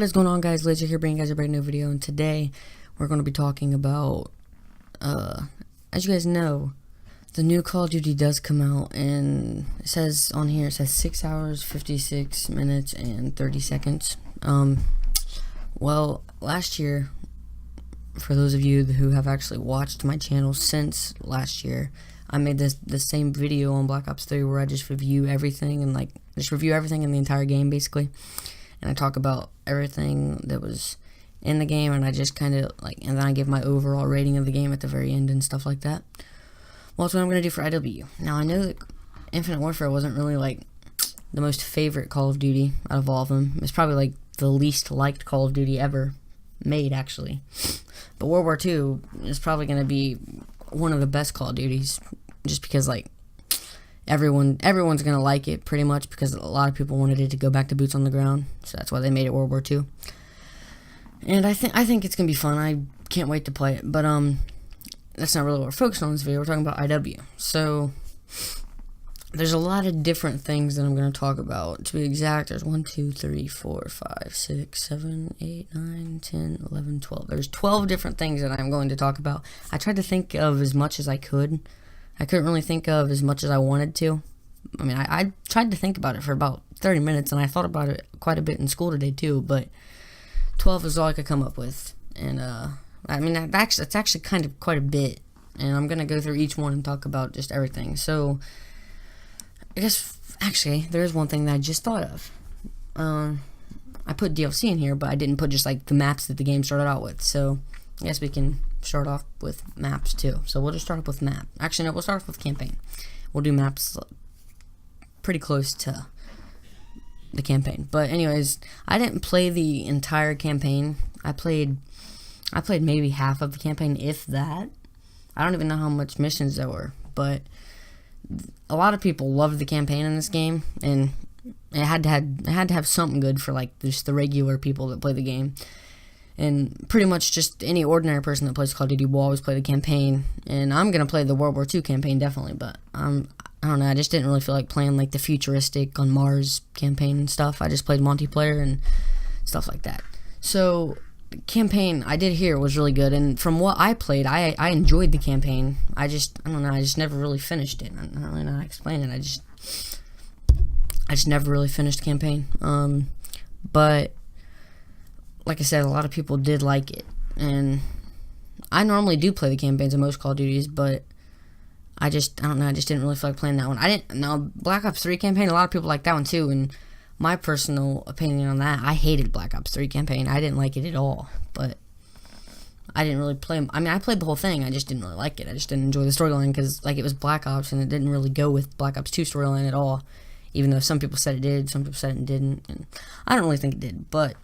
What is going on, guys? Laser here, bringing you guys a brand new video, and today we're going to be talking about, as you guys know, the new Call of Duty does come out, and it says on here, it says 6 hours, 56 minutes, and 30 seconds. Well, last year, for those of you who have actually watched my channel since last year, I made the same video on Black Ops 3 where I just review everything, and just review everything in the entire game, basically. And I talk about everything that was in the game, and I just kind of and then I give my overall rating of the game at the very end and stuff like that. Well, that's what I'm going to do for IW. Now, I know that Infinite Warfare wasn't really the most favorite Call of Duty out of all of them. It's probably the least liked Call of Duty ever made, actually. But World War II is probably going to be one of the best Call of Duties, just because everyone's gonna like it pretty much, because a lot of people wanted it to go back to boots on the ground, so that's why they made it World War II. And I think it's gonna be fun. I can't wait to play it. But that's not really what we're focusing on in this video. We're talking about IW. So there's a lot of different things that I'm gonna talk about. To be exact, there's 1, 2, 3, 4, 5, 6, 7, 8, 9, 10, 11, 12. There's 12 different things that I'm going to talk about. I tried to think of as much as I could. I couldn't really think of as much as I wanted to. I mean, I tried to think about it for about 30 minutes, and I thought about it quite a bit in school today too, but 12 is all I could come up with. And I mean, that's actually kind of quite a bit, and I'm going to go through each one and talk about just everything. So I guess, actually, there is one thing that I just thought of. I put DLC in here, but I didn't put just the maps that the game started out with, so I guess we can start off with maps too. So we'll just start off with map. Actually, no, we'll start off with campaign. We'll do maps pretty close to the campaign. But anyways, I didn't play the entire campaign. I played maybe half of the campaign, if that. I don't even know how much missions there were, but a lot of people loved the campaign in this game, and it had to have something good for just the regular people that play the game. And pretty much just any ordinary person that plays Call of Duty will always play the campaign. And I'm going to play the World War II campaign, definitely. But I don't know, I just didn't really feel like playing the futuristic on Mars campaign and stuff. I just played multiplayer and stuff like that. So the campaign I did here was really good. And from what I played, I enjoyed the campaign. I don't know, I just never really finished it. I don't really know how to explain it. I just never really finished the campaign. But like I said, a lot of people did like it, and I normally do play the campaigns in most Call of Duties, but I don't know, I just didn't really feel like playing that one. Now, Black Ops 3 campaign, a lot of people like that one too, and my personal opinion on that, I hated Black Ops 3 campaign. I didn't like it at all, but I didn't really play, I mean, I played the whole thing, I just didn't really like it. I just didn't enjoy the storyline, because it was Black Ops, and it didn't really go with Black Ops 2 storyline at all, even though some people said it did, some people said it didn't, and I don't really think it did. But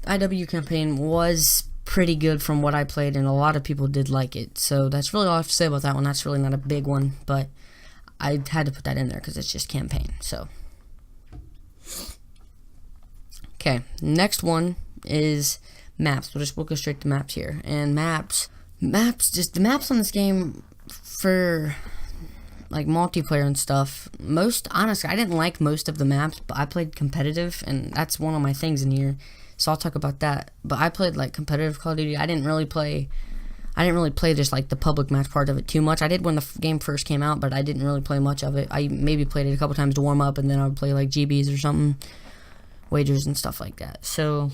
IW campaign was pretty good from what I played, and a lot of people did like it. So that's really all I have to say about that one. That's really not a big one, but I had to put that in there because it's just campaign. So, okay, next one is maps. We'll go straight to maps here. And just the maps on this game for multiplayer and stuff. Honestly, I didn't like most of the maps, but I played competitive, and that's one of my things in here. So I'll talk about that. But I played competitive Call of Duty. I didn't really play just the public match part of it too much. I did when the game first came out, but I didn't really play much of it. I maybe played it a couple times to warm up, and then I would play GBs or something, wagers and stuff like that. So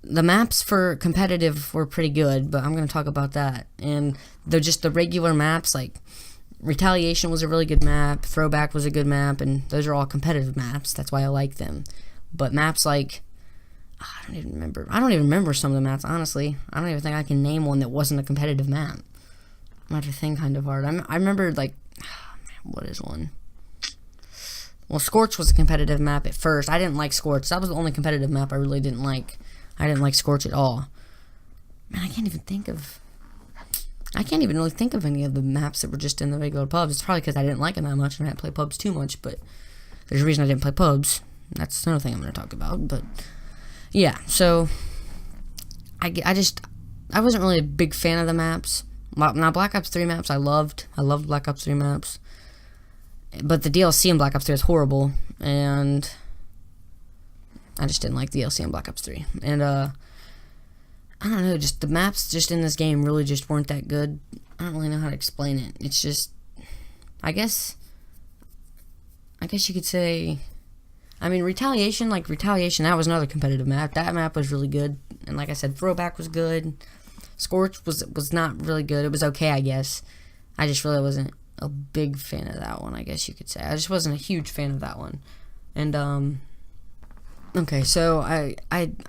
the maps for competitive were pretty good, but I'm going to talk about that. And they're just the regular maps, Retaliation was a really good map, Throwback was a good map, and those are all competitive maps. That's why I like them. But maps I don't even remember some of the maps, honestly. I don't even think I can name one that wasn't a competitive map. I have to think kind of hard. I remember, what is one? Well, Scorch was a competitive map at first. I didn't like Scorch. That was the only competitive map I really didn't like. I didn't like Scorch at all. Man, I can't even really think of any of the maps that were just in the regular pubs. It's probably because I didn't like them that much, and I didn't play pubs too much, but there's a reason I didn't play pubs. That's another thing I'm going to talk about, but yeah, so I wasn't really a big fan of the maps. Now, Black Ops 3 maps I loved Black Ops 3 maps, but the DLC in Black Ops 3 is horrible, and I just didn't like the DLC in Black Ops 3. And I don't know, just the maps just in this game really just weren't that good. I don't really know how to explain it. It's just, I guess you could say, I mean, Retaliation, that was another competitive map. That map was really good. And like I said, Throwback was good. Scorch was not really good. It was okay, I guess. I just really wasn't a big fan of that one, I guess you could say. I just wasn't a huge fan of that one. And, okay, so I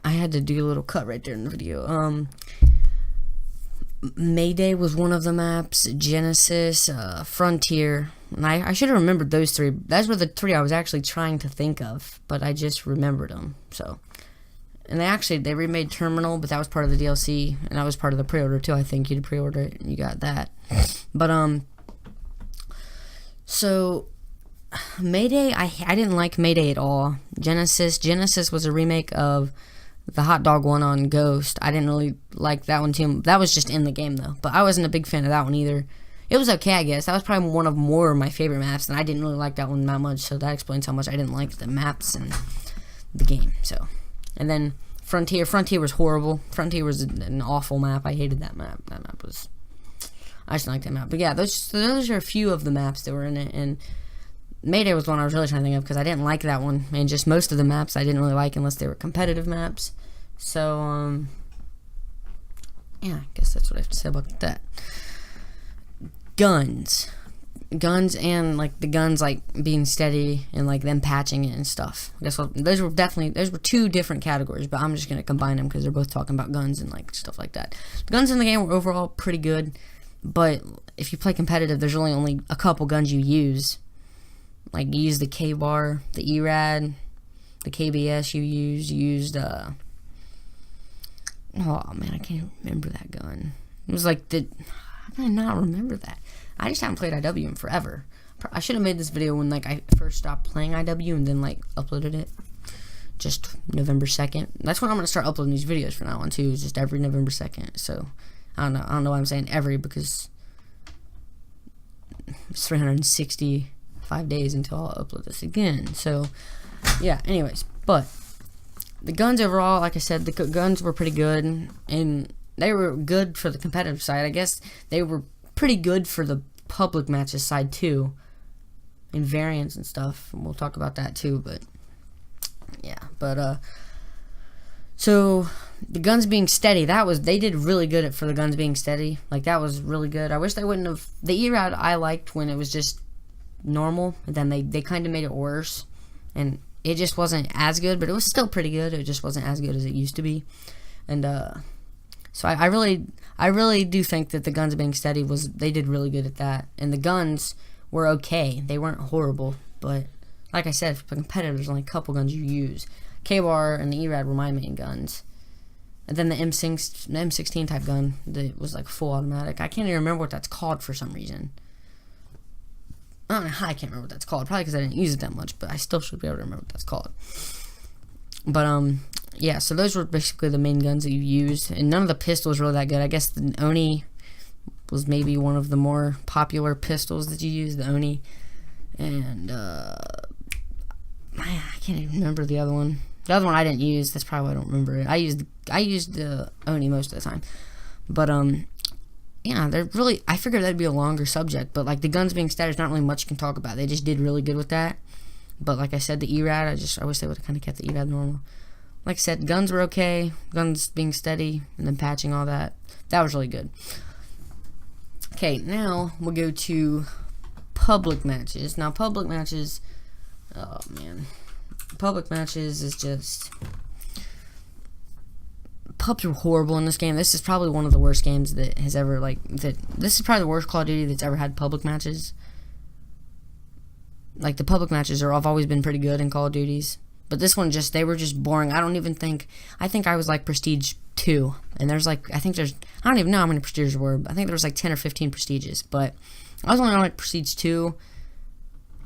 had to do a little cut right there in the video. Mayday was one of the maps, Genesis, Frontier, and I should have remembered those three. Those were the three I was actually trying to think of, but I just remembered them, so. And they remade Terminal, but that was part of the DLC, and that was part of the pre-order too, I think. You'd pre-order it, and you got that. But, so, Mayday, I didn't like Mayday at all. Genesis was a remake of the hot dog one on Ghost. I didn't really like that one too. That was just in the game though, but I wasn't a big fan of that one either. It was okay, I guess. That was probably one of more of my favorite maps, and I didn't really like that one that much, so that explains how much I didn't like the maps and the game. So, and then Frontier was horrible. Frontier was an awful map. I hated that map. I just didn't like that map. But yeah, those are a few of the maps that were in it, and Mayday was the one I was really trying to think of because I didn't like that one, and just most of the maps I didn't really like unless they were competitive maps. So, yeah, I guess that's what I have to say about that. Guns and, like, the guns, like, being steady and, like, them patching it and stuff. I guess those were two different categories, but I'm just going to combine them because they're both talking about guns and, like, stuff like that. The guns in the game were overall pretty good, but if you play competitive, there's really only a couple guns you use. Like, you use the K-Bar, the E-Rad, the KBS you used, oh man, I can't remember that gun. It was like how did I not remember that? I just haven't played IW in forever. I should have made this video when, like, I first stopped playing IW and then, like, uploaded it. Just November 2nd. That's when I'm going to start uploading these videos from now on, too, just every November 2nd. So, I don't know why I'm saying every, because it's 365 days until I'll upload this again. So, yeah, anyways, but the guns overall, like I said, the guns were pretty good, and they were good for the competitive side. I guess they were pretty good for the public matches side too, and variants and stuff. And we'll talk about that too, but yeah. But so the guns being steady, they did really good for the guns being steady. Like, that was really good. I wish they wouldn't have. The E-Rad I liked when it was just normal, and then they kind of made it worse, and it just wasn't as good, but it was still pretty good. It just wasn't as good as it used to be. And so I really do think that the guns being steady they did really good at that. And the guns were okay. They weren't horrible, but like I said, for competitive, there's only a couple guns you use. K-Bar and the E-Rad were my main guns. And then the M16 type gun that was like full automatic. I can't even remember what that's called for some reason. I don't know how I can't remember what that's called. Probably because I didn't use it that much, but I still should be able to remember what that's called. But, yeah, so those were basically the main guns that you used. And none of the pistols were really that good. I guess the Oni was maybe one of the more popular pistols that you used, the Oni. And, I can't even remember the other one. The other one I didn't use. That's probably why I don't remember it. I used the Oni most of the time. But, yeah, I figured that'd be a longer subject, but, like, the guns being steady, there's not really much you can talk about. They just did really good with that. But, like I said, the E-Rad, I wish they would have kind of kept the E-Rad normal. Like I said, guns were okay. Guns being steady, and then patching all that. That was really good. Okay, now we'll go to public matches. Now, public matches, oh, man. Public matches is just... Pubs were horrible in this game. This is probably one of the worst games that has ever, this is probably the worst Call of Duty that's ever had public matches. Like, the public matches have always been pretty good in Call of Duties. But this one they were just boring. I think I was like Prestige 2. And there's I don't even know how many Prestiges there were. I think there was like 10 or 15 Prestiges. But I was only on like Prestige 2.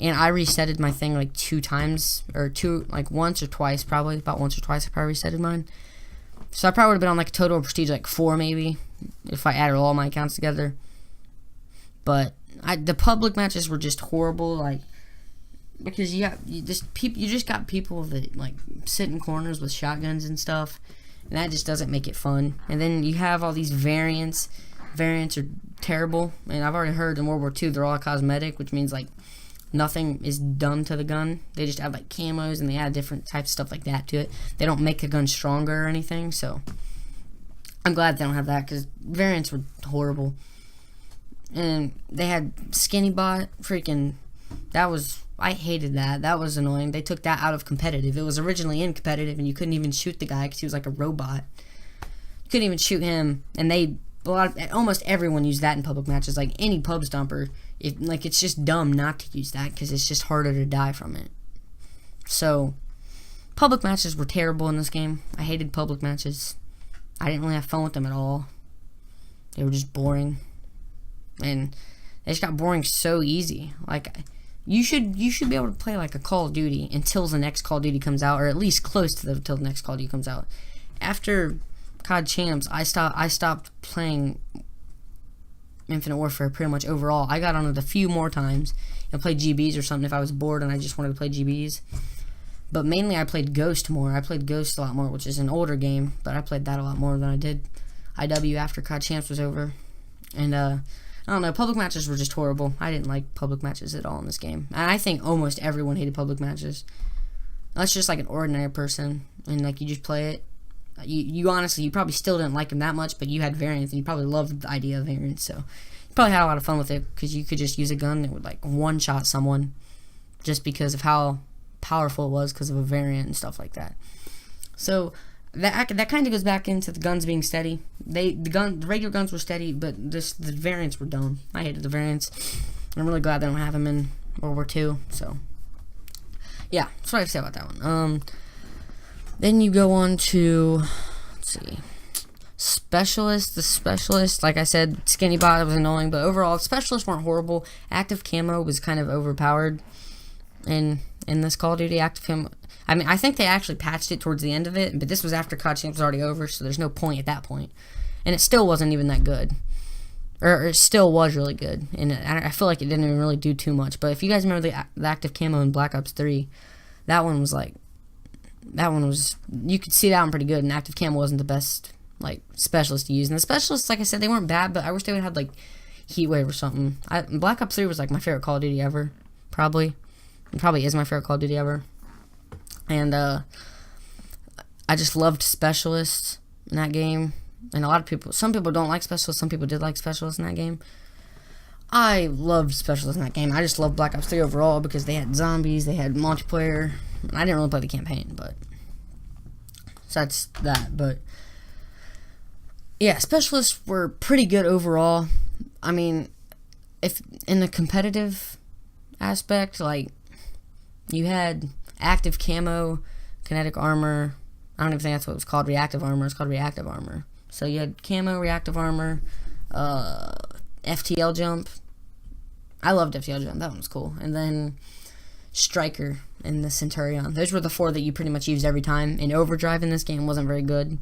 And I resetted my thing like 2 times. Or once or twice probably. About once or twice I probably resetted mine. So I probably would have been on like a total Prestige like 4 maybe. If I added all my accounts together. But the public matches were just horrible. Like, because you just got people that like sit in corners with shotguns and stuff, and that just doesn't make it fun. And then you have all these variants. Variants are terrible, and I've already heard in World War II they're all cosmetic, which means like nothing is done to the gun. They just have like camos and they add different types of stuff like that to it. They don't make the gun stronger or anything, so I'm glad they don't have that, because variants were horrible. And they had Skinny Bot, freaking, I hated that. That was annoying. They took that out of competitive. It was originally in competitive, and you couldn't even shoot the guy because he was like a robot. You couldn't even shoot him, and almost everyone used that in public matches. Like any pub stomper, it's just dumb not to use that because it's just harder to die from it. So, public matches were terrible in this game. I hated public matches. I didn't really have fun with them at all. They were just boring, and they just got boring so easy. Like, you should be able to play like a Call of Duty until the next Call of Duty comes out, or at least close to until the next Call of Duty comes out. After COD Champs, I stopped playing Infinite Warfare pretty much overall. I got on it a few more times and played GBs or something if I was bored and I just wanted to play GBs. But mainly I played Ghost more. I played Ghost a lot more, which is an older game, but I played that a lot more than I did IW after COD Champs was over. And I don't know, public matches were just horrible. I didn't like public matches at all in this game. And I think almost everyone hated public matches. Unless you're just like an ordinary person and like you just play it. You honestly, you probably still didn't like them that much, but you had variants and you probably loved the idea of variants, so you probably had a lot of fun with it because you could just use a gun that would like one-shot someone just because of how powerful it was because of a variant and stuff like that. So that kind of goes back into the guns being steady. The regular guns were steady, but the variants were dumb. I hated the variants. I'm really glad they don't have them in World War II. So yeah, that's what I have to say about that one. Then you go on to, let's see, Specialist. The Specialist, like I said, Skinny Bot was annoying, but overall, Specialists weren't horrible. Active Camo was kind of overpowered in this Call of Duty. Active Camo, I mean, I think they actually patched it towards the end of it, but this was after COD Champs was already over, so there's no point at that point. And it still wasn't even that good. Or it still was really good, and I feel like it didn't even really do too much. But if you guys remember the Active Camo in Black Ops 3, that one was, you could see that one pretty good, and Active Camo wasn't the best, like, Specialist to use. And the Specialists, like I said, they weren't bad, but I wish they would have had, like, Heatwave or something. Black Ops 3 was, like, my favorite Call of Duty ever, probably. It probably is my favorite Call of Duty ever. And, I just loved Specialists in that game. And some people don't like Specialists, some people did like Specialists in that game. I loved Specialists in that game. I just loved Black Ops 3 overall because they had zombies, they had multiplayer. I didn't really play the campaign, but so that's that. But yeah, Specialists were pretty good overall. I mean, if in the competitive aspect, like, you had Active Camo, Kinetic Armor. I don't even think that's what it was called, Reactive Armor. It's called Reactive Armor. So you had Camo, Reactive Armor, FTL Jump. I loved FTL Jump. That one was cool. And then Striker and the Centurion. Those were the four that you pretty much used every time. And Overdrive in this game wasn't very good.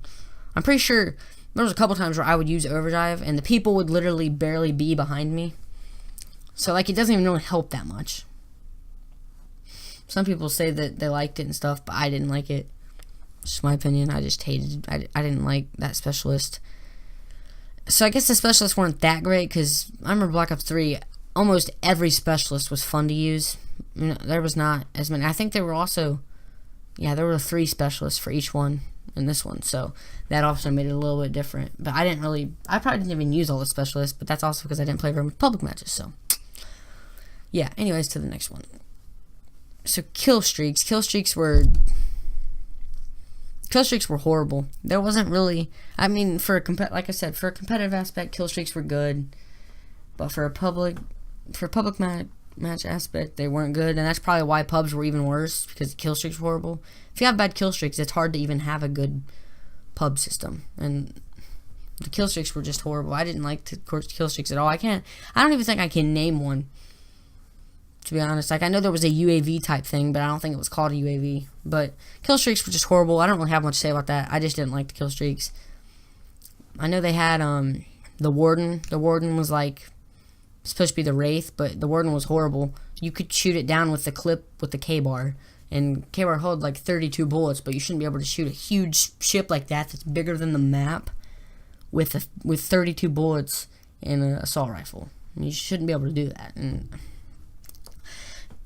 I'm pretty sure there was a couple times where I would use Overdrive and the people would literally barely be behind me. So, like, it doesn't even really help that much. Some people say that they liked it and stuff, but I didn't like it. Just my opinion. I just hated it. I didn't like that Specialist. So I guess the Specialists weren't that great, because I remember Black Ops 3, almost every Specialist was fun to use. You know, there was not as many. I think there were also, yeah, there were 3 Specialists for each one in this one, so that also made it a little bit different. But I probably didn't even use all the Specialists, but that's also because I didn't play very much public matches, so. Yeah, anyways, to the next one. So kill streaks. Kill streaks were horrible. There wasn't really, I mean, like I said, for a competitive aspect, kill streaks were good, but for a public match aspect, they weren't good, and that's probably why pubs were even worse, because kill streaks were horrible. If you have bad kill streaks, it's hard to even have a good pub system, and the kill streaks were just horrible. I didn't like the kill streaks at all. I don't even think I can name one, to be honest. Like, I know there was a UAV type thing, but I don't think it was called a UAV. But kill streaks were just horrible. I don't really have much to say about that. I just didn't like the kill streaks. I know they had the Warden. The Warden was like supposed to be the Wraith, but the Warden was horrible. you could shoot it down with the clip with the K-bar. And K-bar hold like 32 bullets, but you shouldn't be able to shoot a huge ship like that that's bigger than the map with 32 bullets in an assault rifle. You shouldn't be able to do that. And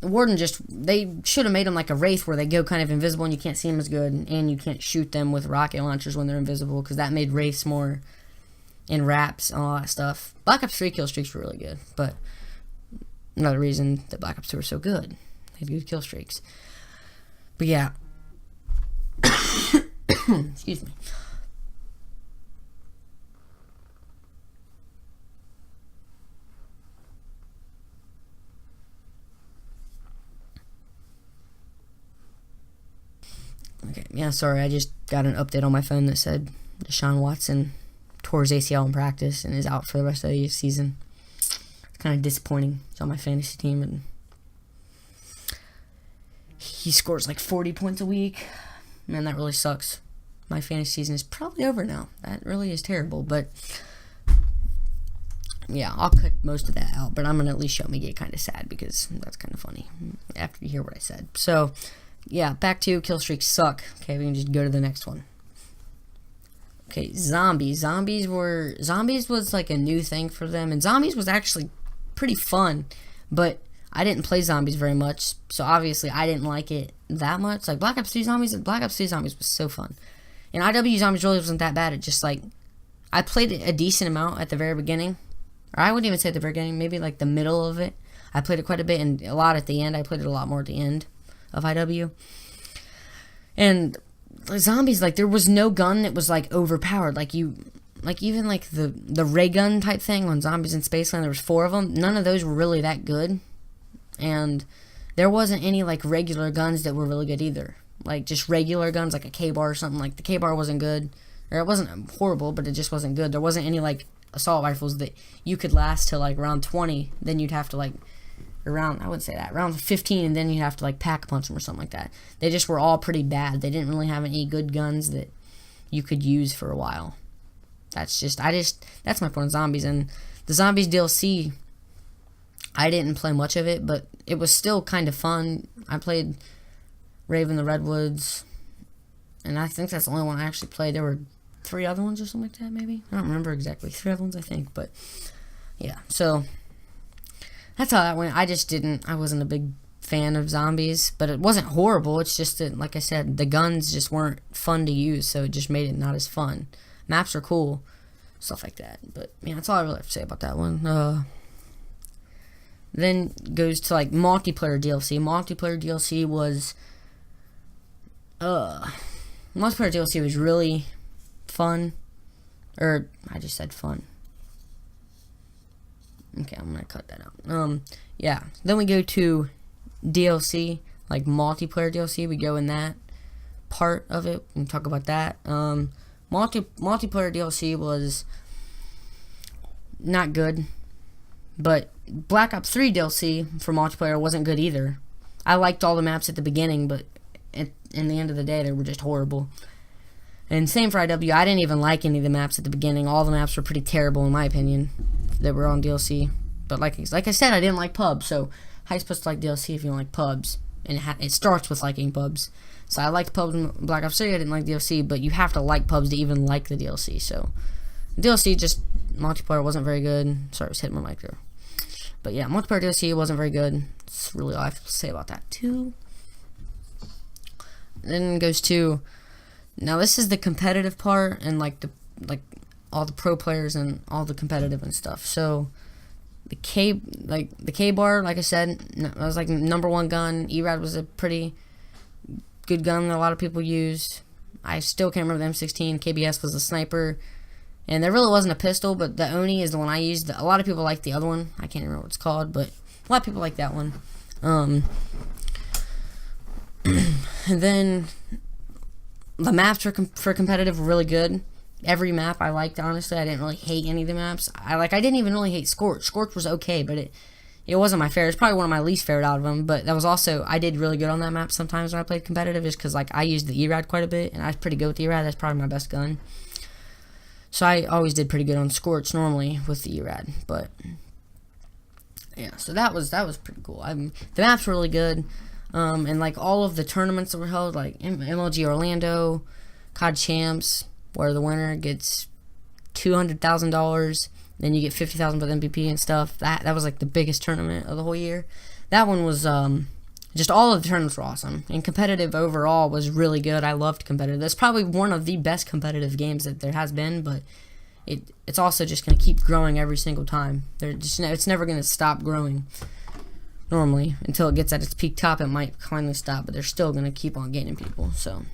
the Warden they should have made them like a Wraith where they go kind of invisible and you can't see them as good, and you can't shoot them with rocket launchers when they're invisible, because that made Wraiths more in wraps and all that stuff. Black Ops 3 kill streaks were really good, but another reason that Black Ops 2 were so good. They had good kill streaks. But yeah. Excuse me. Okay, yeah, sorry, I just got an update on my phone that said Deshaun Watson tore his ACL in practice and is out for the rest of the season. It's kind of disappointing. He's on my fantasy team, and he scores like 40 points a week. Man, that really sucks. My fantasy season is probably over now. That really is terrible, but yeah, I'll cut most of that out, but I'm going to at least show me get kind of sad, because that's kind of funny after you hear what I said. So, yeah, back to kill streaks suck. Okay, we can just go to the next one. Okay, zombies. Zombies was like a new thing for them, and zombies was actually pretty fun, but I didn't play zombies very much, so obviously I didn't like it that much. Like Black Ops 3 Zombies was so fun. And IW Zombies really wasn't that bad. It just like, I played it a decent amount at the very beginning, or I wouldn't even say at the very beginning, maybe like the middle of it. I played it quite a bit, and a lot at the end. I played it a lot more at the end of IW. And zombies, like, there was no gun that was like overpowered. Like even like the ray gun type thing on Zombies in Spaceland, there was 4 of them. None of those were really that good. And there wasn't any like regular guns that were really good either. Like just regular guns, like a K-bar or something. Like the K-bar wasn't good, or it wasn't horrible, but it just wasn't good. There wasn't any like assault rifles that you could last till like round 20. Then you'd have to like around, I wouldn't say that, round 15, and then you'd have to like pack punch them or something like that. They just were all pretty bad. They didn't really have any good guns that you could use for a while. That's my point on zombies. And the Zombies DLC, I didn't play much of it, but it was still kind of fun. I played Raven the Redwoods, and I think that's the only one I actually played. There were 3 other ones or something like that, maybe. I don't remember exactly. 3 other ones, I think, but yeah. So that's how that went. I wasn't a big fan of zombies, but it wasn't horrible. It's just that, like I said, the guns just weren't fun to use, so it just made it not as fun. Maps are cool, stuff like that. But yeah, that's all I really have to say about that one. Then goes to like multiplayer DLC. Multiplayer DLC was really fun. Or I just said fun. Okay, I'm gonna cut that out. Yeah. Then we go to DLC, like multiplayer DLC. We go in that part of it and talk about that. Multiplayer DLC was not good, but Black Ops 3 DLC for multiplayer wasn't good either. I liked all the maps at the beginning, but in the end of the day, they were just horrible. And same for IW. I didn't even like any of the maps at the beginning. All the maps were pretty terrible, in my opinion, that were on DLC. But like I said, I didn't like pubs, so how are you supposed to like DLC if you don't like pubs? And it starts with liking pubs. So I liked pubs in Black Ops 3, I didn't like DLC, but you have to like pubs to even like the DLC. So DLC, just multiplayer wasn't very good. Sorry, I was hitting my mic there. But yeah, multiplayer DLC wasn't very good. That's really all I have to say about that too. Then it goes to, now this is the competitive part, and like all the pro players and all the competitive and stuff. So the K-bar, like I said, that was like #1 gun. ERAD was a pretty good gun that a lot of people used. I still can't remember the M16. KBS was a sniper, and there really wasn't a pistol, but the Oni is the one I used. A lot of people like the other one. I can't remember what it's called, but a lot of people like that one. And then the maps for competitive were really good. Every map I liked, honestly. I didn't really hate any of the maps. I didn't even really hate Scorch. Scorch was okay, but it wasn't my favorite. It's probably one of my least favorite out of them, but that was also, I did really good on that map sometimes when I played competitive, just because like I used the ERAD quite a bit, and I was pretty good with the ERAD. That's probably my best gun. So I always did pretty good on Scorch normally with the ERAD, but yeah, so that was pretty cool. The maps were really good, and like all of the tournaments that were held, like MLG Orlando, COD Champs, where the winner gets $200,000, then you get $50,000 for the MVP and stuff. That was like the biggest tournament of the whole year. That one was just all of the tournaments were awesome, and competitive overall was really good. I loved competitive. That's probably one of the best competitive games that there has been, but it's also just going to keep growing every single time. It's never going to stop growing. Normally, until it gets at its peak top, it might finally stop, but they're still going to keep on gaining people. So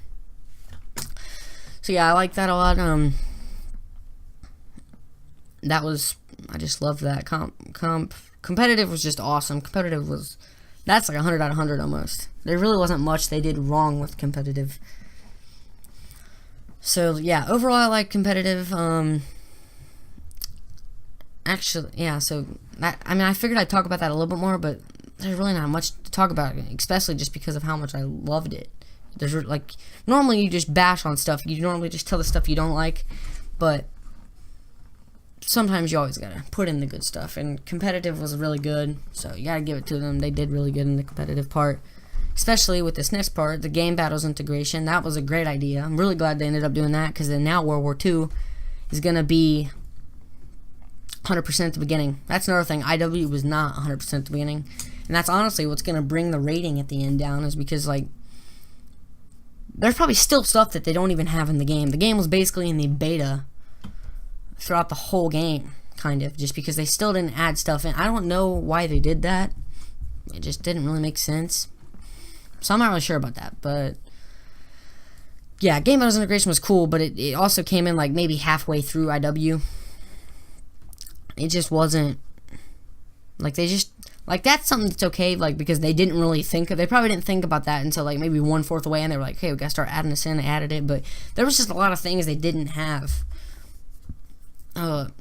yeah, I like that a lot. I just loved that. Competitive was just awesome. That's like 100 out of 100 almost. There really wasn't much they did wrong with competitive. So yeah, overall I like competitive. Actually, yeah, so I figured I'd talk about that a little bit more, but there's really not much to talk about, especially just because of how much I loved it. There's like, normally you just bash on stuff. You normally just tell the stuff you don't like, but sometimes you always gotta put in the good stuff, and competitive was really good, so you gotta give it to them. They did really good in the competitive part, especially with this next part, the game battles integration. That was a great idea. I'm really glad they ended up doing that, because then now World War II is gonna be 100% at the beginning. That's another thing. IW was not 100% at the beginning, and that's honestly what's gonna bring the rating at the end down, is because like there's probably still stuff that they don't even have in the game. The game was basically in the beta throughout the whole game, kind of, just because they still didn't add stuff in. I don't know why they did that. It just didn't really make sense. So I'm not really sure about that, but yeah, game battles integration was cool, but it also came in like maybe halfway through IW. It just wasn't like, they just like, that's something that's okay, like, because they didn't really they probably didn't think about that until like maybe 1/4 away, and they were like, hey, we gotta start adding this in. They added it, but there was just a lot of things they didn't have.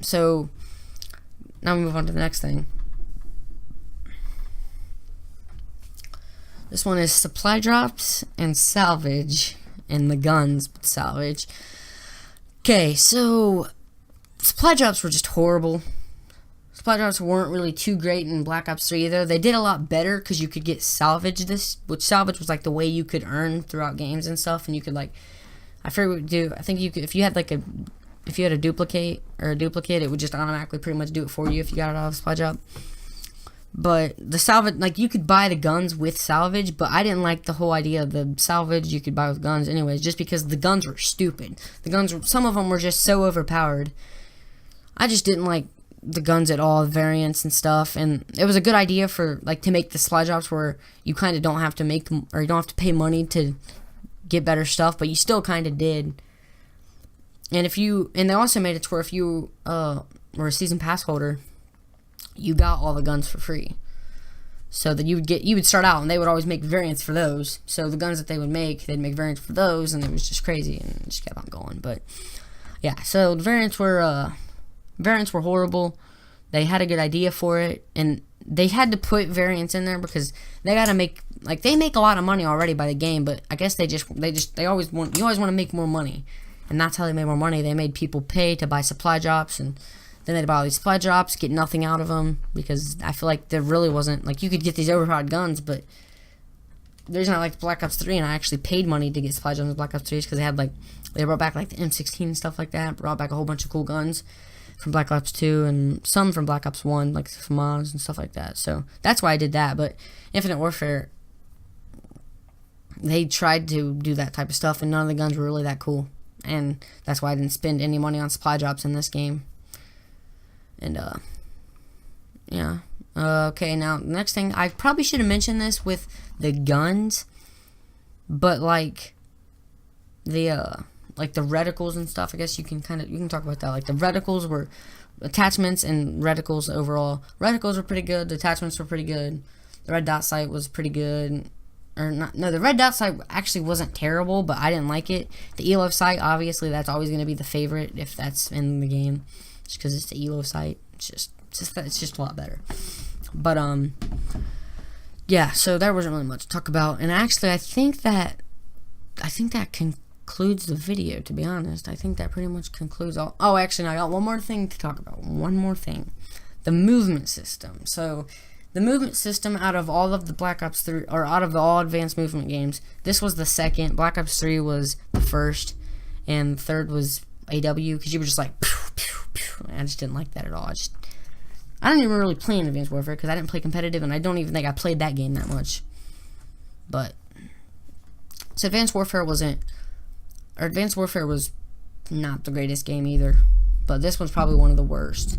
So now we move on to the next thing. This one is supply drops and salvage, and the guns with salvage. Okay, so supply drops were just horrible. Supply drops weren't really too great in Black Ops 3 either. They did a lot better because you could get salvage which salvage was like the way you could earn throughout games and stuff, and you could like, I forget what you do. I think you could, if you had a duplicate, it would just automatically pretty much do it for you if you got it out of a supply drop. But the salvage, like, you could buy the guns with salvage, but I didn't like the whole idea of the salvage you could buy with guns anyways, just because the guns were stupid. Some of them were just so overpowered. I just didn't like the guns at all, variants and stuff, and it was a good idea for, like, to make the supply drops where you kind of don't have to make them, or you don't have to pay money to get better stuff, but you still kind of did. And they also made it to where if you were a season pass holder, you got all the guns for free. So that you would start out, and they would always make variants for those. So the guns that they would make, they'd make variants for those, and it was just crazy, and it just kept on going. But yeah, so the variants were horrible. They had a good idea for it, and they had to put variants in there because they gotta make, like, they make a lot of money already by the game, but I guess you always want to make more money. And that's how they made more money. They made people pay to buy supply drops, and then they'd buy all these supply drops, get nothing out of them, because I feel like there really wasn't, like, you could get these overpowered guns, but there's not like Black Ops 3, and I actually paid money to get supply drops in Black Ops 3 because they brought back like the M16 and stuff like that, brought back a whole bunch of cool guns from Black Ops 2 and some from Black Ops 1, like some mods and stuff like that. So that's why I did that. But Infinite Warfare, they tried to do that type of stuff, and none of the guns were really that cool. And that's why I didn't spend any money on supply drops in this game. And, yeah. Okay, now, the next thing, I probably should have mentioned this with the guns, but, like, the reticles and stuff, I guess you can talk about that. Like, the reticles were attachments and reticles overall. Reticles were pretty good, the attachments were pretty good, the red dot sight was pretty good. The red dot sight actually wasn't terrible, but I didn't like it. The ELO sight, obviously, that's always going to be the favorite if that's in the game, just because it's the ELO sight. It's just a lot better. But yeah. So there wasn't really much to talk about, and actually, I think that concludes the video. To be honest, I think that pretty much concludes all. Oh, actually, no, I got one more thing to talk about. One more thing, the movement system. So the movement system out of all of the Black Ops 3, or out of the all advanced movement games, this was the second. Black Ops 3 was the first, and the third was AW, because you were just like, pew, pew, pew. I just didn't like that at all. I didn't even really play in Advanced Warfare, because I didn't play competitive, and I don't even think I played that game that much. But, so Advanced Warfare was not the greatest game either, but this one's probably one of the worst.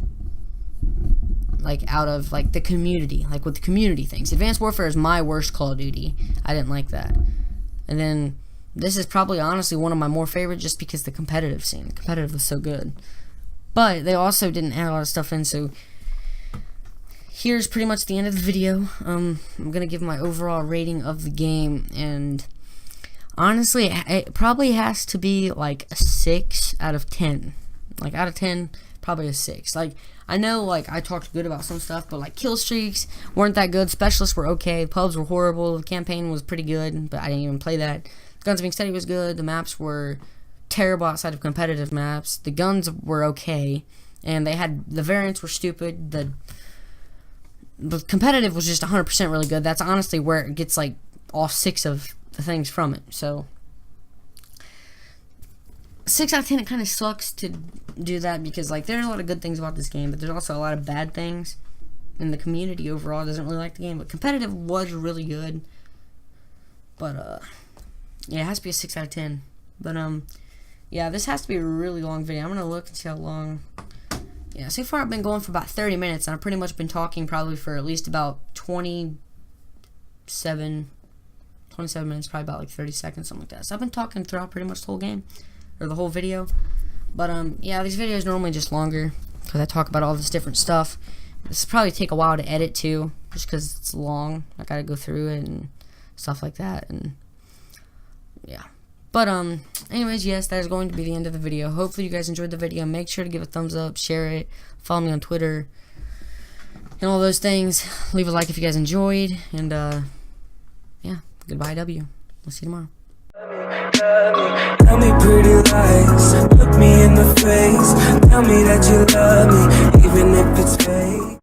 Like, out of, like, the community, like, with the community things. Advanced Warfare is my worst Call of Duty. I didn't like that. And then, this is probably, honestly, one of my more favorite, just because the competitive scene. The competitive was so good. But, they also didn't add a lot of stuff in, so here's pretty much the end of the video. I'm gonna give my overall rating of the game, and honestly, it probably has to be, like, a 6 out of 10. Like, out of 10, probably a 6. Like, I know, like, I talked good about some stuff, but, like, kill streaks weren't that good. Specialists were okay. Pubs were horrible. The campaign was pretty good, but I didn't even play that. Guns Being Steady was good. The maps were terrible outside of competitive maps. The guns were okay, and the variants were stupid. The competitive was just 100% really good. That's honestly where it gets, like, all 6 of the things from it. So 6 out of 10, it kind of sucks to do that, because, like, there's a lot of good things about this game, but there's also a lot of bad things, and the community overall doesn't really like the game. But competitive was really good, but yeah, it has to be a 6 out of 10. But yeah, this has to be a really long video. I'm gonna look and see how long. Yeah, so far I've been going for about 30 minutes, and I've pretty much been talking probably for at least about 27 minutes, probably about like 30 seconds, something like that. So I've been talking throughout pretty much the whole game, or the whole video. But yeah, these videos normally just longer, because I talk about all this different stuff. This will probably take a while to edit too, just because it's long. I gotta go through it and stuff like that, and yeah. But anyways, yes, that is going to be the end of the video. Hopefully you guys enjoyed the video. Make sure to give it a thumbs up, share it, follow me on Twitter, and all those things. Leave a like if you guys enjoyed, and yeah, goodbye, W. We'll see you tomorrow. Tell me pretty lies, look me in the face, tell me that you love me, even if it's fake.